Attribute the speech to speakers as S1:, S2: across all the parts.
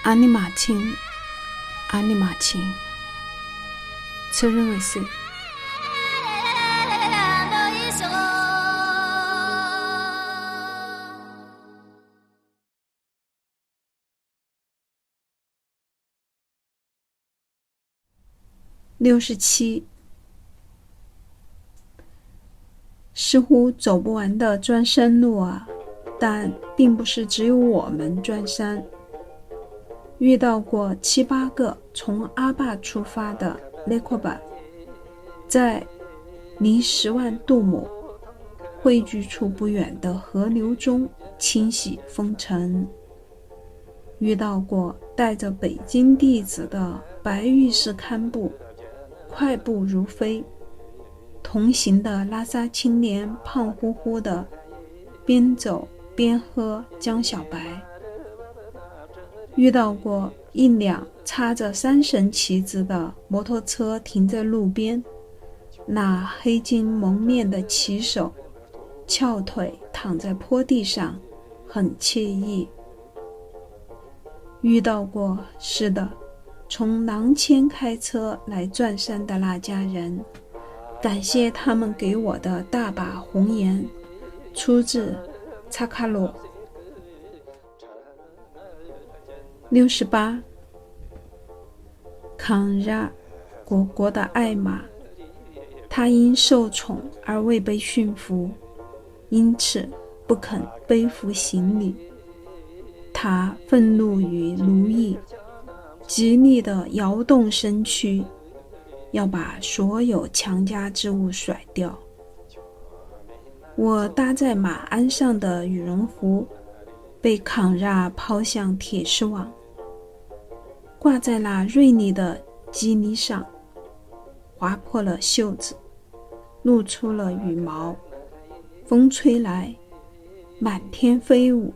S1: 阿尼玛卿，阿尼玛卿，责任为谁？67，似乎走不完的转山路啊，但并不是只有我们转山。遇到过7、8个从阿坝出发的雷阔巴，在离10万杜姆汇聚处不远的河流中清洗风尘。遇到过带着北京地址的白玉石堪布，快步如飞。同行的拉萨青年胖乎乎的，边走边喝江小白。遇到过一辆插着3神旗子的摩托车停在路边，那黑金蒙面的骑手翘腿躺在坡地上，很惬意。遇到过，是的，从囊谦开车来转山的那家人，感谢他们给我的大把红颜，出自查卡罗。68，康拉果国的爱马，他因受宠而未被驯服，因此不肯背负行李。他愤怒于奴役，极力地摇动身躯，要把所有强加之物甩掉。我搭在马鞍上的羽绒服被康拉抛向铁丝网，挂在那锐利的肌理上，划破了袖子，露出了羽毛。风吹来，满天飞舞。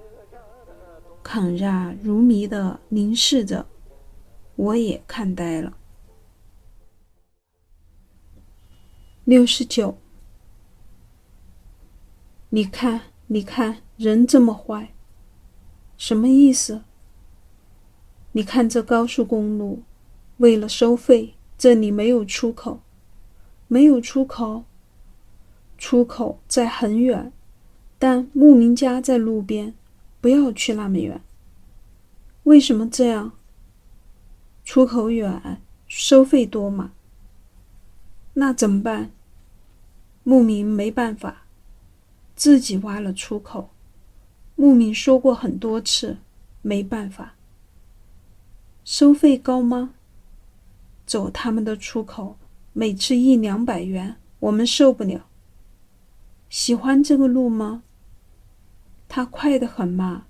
S1: 康拉如迷地凝视着，我也看呆了。69，你看，人这么坏，什么意思？你看这高速公路，为了收费，这里没有出口。没有出口？出口在很远，但牧民家在路边，不要去那么远。为什么这样？出口远，收费多嘛。那怎么办？牧民没办法，自己挖了出口。牧民说过很多次，没办法。收费高吗？走他们的出口，每次100、200元，我们受不了。喜欢这个路吗？它快得很嘛。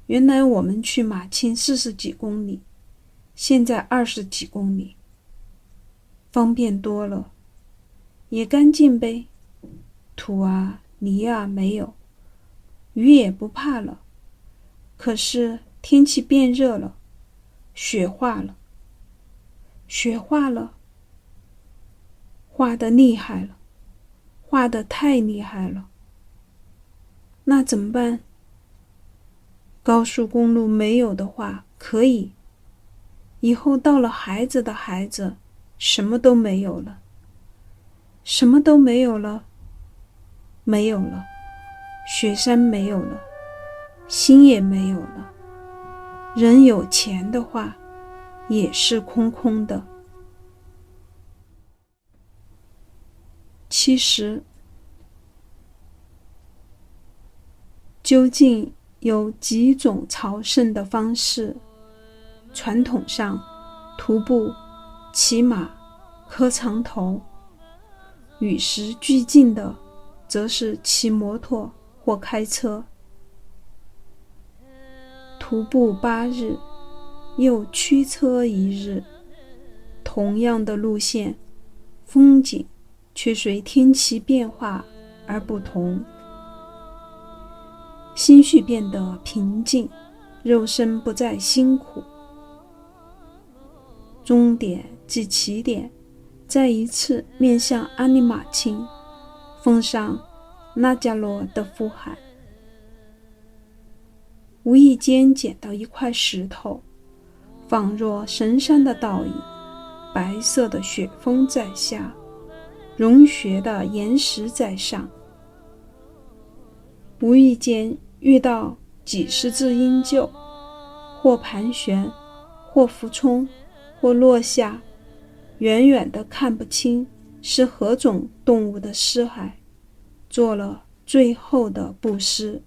S1: 原来我们去马钦40几公里，现在20几公里，方便多了，也干净呗。土啊泥啊没有，鱼也不怕了。可是天气变热了，雪化了，化得厉害了，化得太厉害了。那怎么办？高速公路没有的话，可以。以后到了孩子的孩子，什么都没有了。什么都没有了？没有了。雪山没有了，心也没有了。人有钱的话，也是空空的。70，究竟有几种朝圣的方式？传统上，徒步、骑马、磕长头；与时俱进的，则是骑摩托或开车。徒步8日，又驱车1日，同样的路线，风景却随天气变化而不同。心绪变得平静，肉身不再辛苦。终点即起点，再一次面向阿尼玛卿，奉上那迦罗的呼喊。无意间捡到一块石头，仿若神山的倒影，白色的雪峰在下，融雪的岩石在上。无意间遇到几十只鹰鹫，或盘旋，或俯冲，或落下，远远的看不清是何种动物的尸骸，做了最后的布施。